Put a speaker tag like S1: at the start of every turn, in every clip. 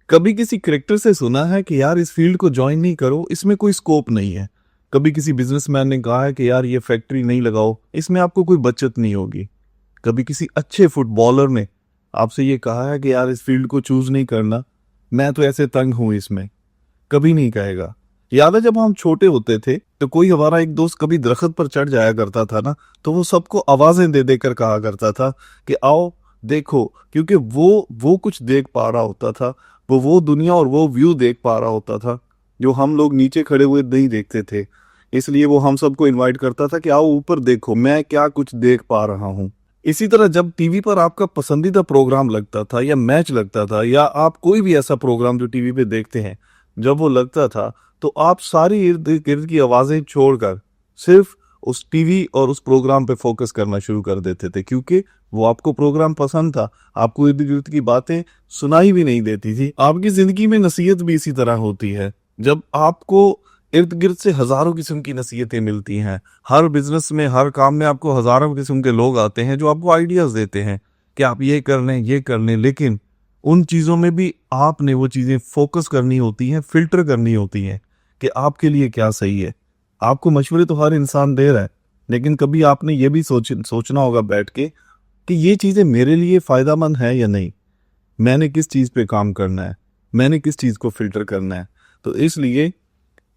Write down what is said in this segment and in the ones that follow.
S1: कभी किसी क्रिकेटर से सुना है कि यार इस फील्ड को ज्वाइन नहीं करो, इसमें कोई स्कोप नहीं है। कभी किसी बिजनेसमैन ने कहा है कि यार ये फैक्ट्री नहीं लगाओ, इसमें आपको कोई बचत नहीं होगी। कभी किसी अच्छे फुटबॉलर ने आपसे ये कहा है कि यार इस फील्ड को चूज नहीं करना, मैं तो ऐसे तंग हूं इसमें। कभी नहीं कहेगा। याद है जब हम छोटे होते थे तो कोई हमारा एक दोस्त कभी दरख्त पर चढ़ जाया करता था ना, तो वो सबको आवाजें दे देकर कहा करता था कि आओ देखो, क्योंकि वो कुछ देख पा रहा होता था। वो दुनिया और वो व्यू देख पा रहा होता था जो हम लोग नीचे खड़े हुए नहीं देखते थे। इसलिए वो हम सबको इनवाइट करता था कि आओ ऊपर देखो, मैं क्या कुछ देख पा रहा हूँ। इसी तरह जब टीवी पर आपका पसंदीदा प्रोग्राम लगता था या मैच लगता था या आप कोई भी ऐसा प्रोग्राम जो टीवी पे देखते हैं, जब वो लगता था तो आप सारी इर्द गिर्द की आवाजें छोड़कर सिर्फ उस टीवी और उस प्रोग्राम पे फोकस करना शुरू कर देते थे, क्योंकि वो आपको प्रोग्राम पसंद था। आपको इर्द गिर्द की बातें सुनाई भी नहीं देती थी। आपकी जिंदगी में नसीहत भी इसी तरह होती है। जब आपको इर्द गिर्द से हजारों किस्म की नसीहतें मिलती हैं, हर बिजनेस में हर काम में आपको हजारों किस्म के लोग आते हैं जो आपको आइडियाज देते हैं कि आप ये कर लें ये कर लें, लेकिन उन चीजों में भी आपने वो चीजें फोकस करनी होती हैं, फिल्टर करनी होती हैं कि आपके लिए क्या सही है। आपको मशवरे तो हर इंसान दे रहा है, लेकिन कभी आपने ये भी सोचना होगा बैठ के कि ये चीजें मेरे लिए फायदेमंद है या नहीं। मैंने किस चीज पे काम करना है, मैंने किस चीज को फिल्टर करना है। तो इसलिए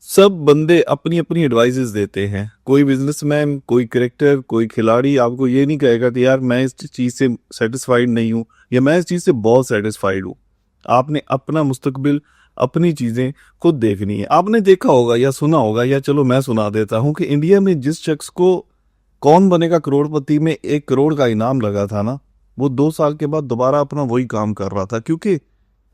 S1: सब बंदे अपनी अपनी एडवाइजेस देते हैं। कोई बिजनेसमैन, कोई क्रिकेटर, कोई खिलाड़ी आपको ये नहीं कहेगा कि यार मैं इस चीज से सेटिस्फाइड नहीं हूं या मैं इस चीज से बहुत सेटिस्फाइड हूं। आपने अपना मुस्तकबिल, अपनी चीजें खुद देखनी है। आपने देखा होगा या सुना होगा, या चलो मैं सुना देता हूं कि इंडिया में जिस शख्स को कौन बनेगा करोड़पति में 1 करोड़ का इनाम लगा था ना, वो 2 साल के बाद दोबारा अपना वही काम कर रहा था, क्योंकि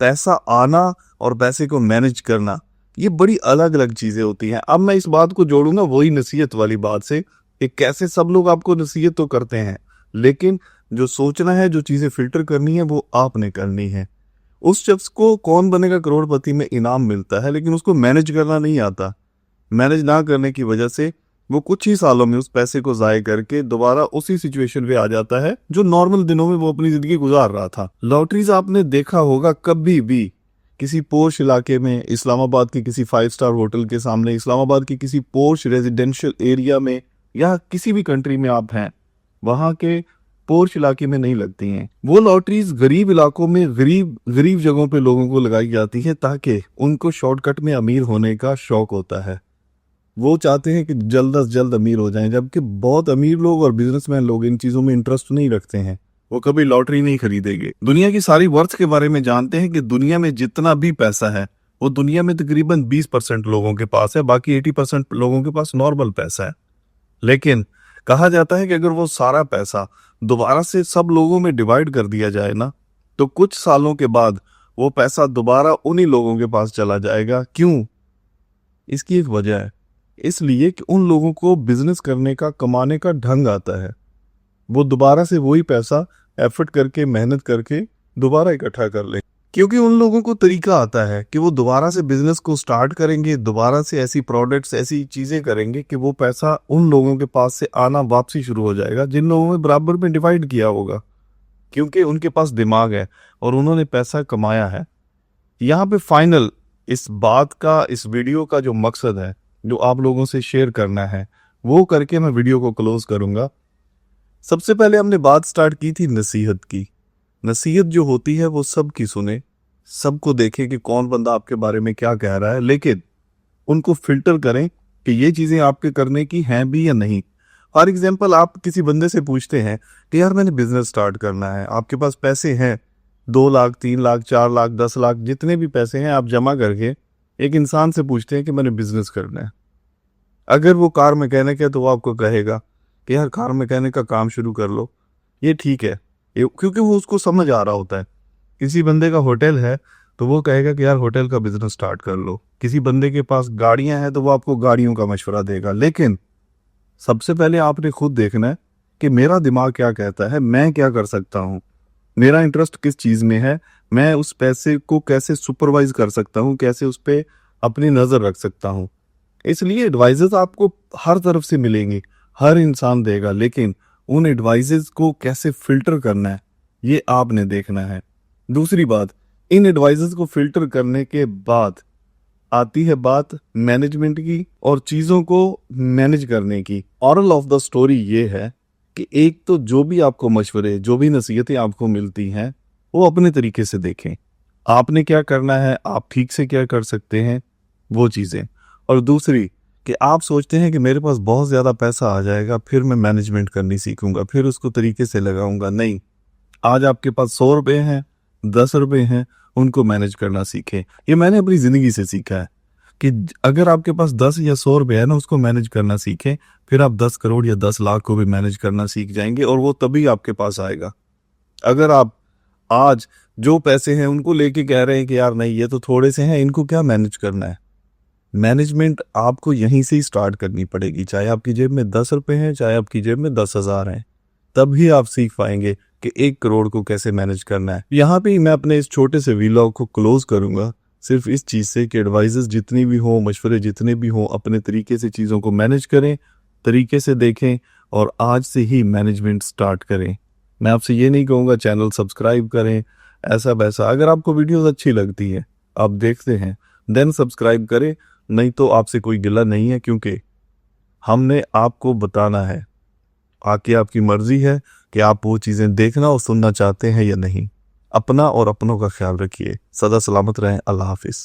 S1: पैसा आना और पैसे को मैनेज करना ये बड़ी अलग अलग चीजें होती हैं। अब मैं इस बात को जोड़ूंगा वही नसीहत वाली बात से कि कैसे सब लोग आपको नसीहत तो करते हैं, लेकिन जो सोचना है, जो चीजें फिल्टर करनी है, वो आपने करनी है। उस शख्स को कौन बनेगा करोड़पति में इनाम मिलता है, लेकिन उसको मैनेज करना नहीं आता। मैनेज ना करने की वजह से वो कुछ ही सालों में उस पैसे को जाय करके दोबारा उसी सिचुएशन पे आ जाता है जो नॉर्मल दिनों में वो अपनी जिंदगी गुजार रहा था। लॉटरीज आपने देखा होगा, कभी भी किसी पोश इलाके में, इस्लामाबाद के किसी 5 स्टार होटल के सामने, इस्लामाबाद के किसी पोश रेजिडेंशियल एरिया में, या किसी भी कंट्री में आप हैं, वहां के पोर्च इलाके में नहीं लगती हैं। वो लॉटरीज गरीब इलाकों में, गरीब गरीब जगहों पे लोगों को लगाई जाती है ताकि उनको शॉर्टकट में अमीर होने का शौक होता है। वो चाहते हैं कि जल्द से जल्द अमीर हो जाएं, जबकि बहुत अमीर लोग और बिजनेसमैन लोग इन चीजों में इंटरेस्ट नहीं रखते हैं। वो कभी लॉटरी नहीं खरीदेंगे। दुनिया की सारी वर्थ के बारे में जानते हैं कि दुनिया में जितना भी पैसा है वो दुनिया में तकरीबन 20% लोगों के पास है, बाकी 80% लोगों के पास नॉर्मल पैसा है। लेकिन कहा जाता है कि अगर वो सारा पैसा दोबारा से सब लोगों में डिवाइड कर दिया जाए ना, तो कुछ सालों के बाद वो पैसा दोबारा उन्हीं लोगों के पास चला जाएगा। क्यों? इसकी एक वजह है, इसलिए कि उन लोगों को बिजनेस करने का, कमाने का ढंग आता है। वो दोबारा से वही पैसा एफर्ट करके, मेहनत करके दोबारा इकट्ठा कर ले, क्योंकि उन लोगों को तरीका आता है कि वो दोबारा से बिजनेस को स्टार्ट करेंगे, दोबारा से ऐसी प्रोडक्ट्स, ऐसी चीजें करेंगे कि वो पैसा उन लोगों के पास से आना वापसी शुरू हो जाएगा जिन लोगों ने बराबर में डिवाइड किया होगा, क्योंकि उनके पास दिमाग है और उन्होंने पैसा कमाया है। यहाँ पे फाइनल इस बात का, इस वीडियो का जो मकसद है, जो आप लोगों से शेयर करना है, वो करके मैं वीडियो को क्लोज करूंगा। सबसे पहले हमने बात स्टार्ट की थी नसीहत की। नसीहत जो होती है वो सबकी सुने, सबको देखें कि कौन बंदा आपके बारे में क्या कह रहा है, लेकिन उनको फिल्टर करें कि ये चीजें आपके करने की हैं भी या नहीं। फॉर एग्जाम्पल, आप किसी बंदे से पूछते हैं कि यार मैंने बिजनेस स्टार्ट करना है, आपके पास पैसे हैं 2 लाख, 3 लाख, 4 लाख, 10 लाख, जितने भी पैसे हैं आप जमा करके एक इंसान से पूछते हैं कि मैंने बिजनेस करना है। अगर वो कार मैकेनिक है तो वो आपको कहेगा कि यार कार मैकेनिक का काम शुरू कर लो, ये ठीक है, क्योंकि वो उसको समझ आ रहा होता है। किसी बंदे का होटल है तो वो कहेगा कि यार होटल का बिजनेस स्टार्ट कर लो। किसी बंदे के पास गाड़ियां हैं तो वो आपको गाड़ियों का मशवरा देगा। लेकिन सबसे पहले आपने खुद देखना है कि मेरा दिमाग क्या कहता है, मैं क्या कर सकता हूँ, मेरा इंटरेस्ट किस चीज में है, मैं उस पैसे को कैसे सुपरवाइज कर सकता हूँ, कैसे उस पर अपनी नजर रख सकता हूँ। इसलिए एडवाइजेस आपको हर तरफ से मिलेंगे, हर इंसान देगा, लेकिन उन एडवाइजेस को कैसे फिल्टर करना है ये आपने देखना है। दूसरी बात, इन एडवाइजेस को फिल्टर करने के बाद आती है बात मैनेजमेंट की और चीजों को मैनेज करने की। ऑरल ऑफ द स्टोरी ये है कि एक तो जो भी आपको मशवरे, जो भी नसीहतें आपको मिलती हैं, वो अपने तरीके से देखें। आपने क्या करना है, आप ठीक से क्या कर सकते हैं, वो चीजें। और दूसरी कि आप सोचते हैं कि मेरे पास बहुत ज्यादा पैसा आ जाएगा, फिर मैं मैनेजमेंट करनी सीखूंगा, फिर उसको तरीके से लगाऊंगा। नहीं, आज आपके पास 100 रुपए हैं, 10 रुपए हैं, उनको मैनेज करना सीखें। ये मैंने अपनी जिंदगी से सीखा है कि अगर आपके पास 10 या 100 रुपए है ना, उसको मैनेज करना सीखें, फिर आप 10 करोड़ या 10 लाख को भी मैनेज करना सीख जाएंगे और वो तभी आपके पास आएगा। अगर आप आज जो पैसे हैं उनको लेके कह रहे हैं कि यार नहीं ये तो थोड़े से हैं, इनको क्या मैनेज करना है, मैनेजमेंट आपको यहीं से ही स्टार्ट करनी पड़ेगी। चाहे आपकी जेब में 10 रुपए हैं, चाहे आपकी जेब में 10,000 हैं, तब ही आप सीख पाएंगे कि 1 करोड़ को कैसे मैनेज करना है। यहाँ पे ही मैं अपने इस छोटे से वीलॉग को क्लोज करूंगा, सिर्फ इस चीज से कि एडवाइजेस जितनी भी हो, मशवरे जितने भी हो, अपने तरीके से चीजों को मैनेज करें, तरीके से देखें और आज से ही मैनेजमेंट स्टार्ट करें। मैं आपसे ये नहीं कहूँगा चैनल सब्सक्राइब करें, ऐसा वैसा। अगर आपको वीडियोस अच्छी लगती है, आप देखते हैं, देन सब्सक्राइब करें, नहीं तो आपसे कोई गिला नहीं है, क्योंकि हमने आपको बताना है। आके आपकी मर्जी है कि आप वो चीज़ें देखना और सुनना चाहते हैं या नहीं। अपना और अपनों का ख्याल रखिए। सदा सलामत रहें। अल्लाह हाफिज़।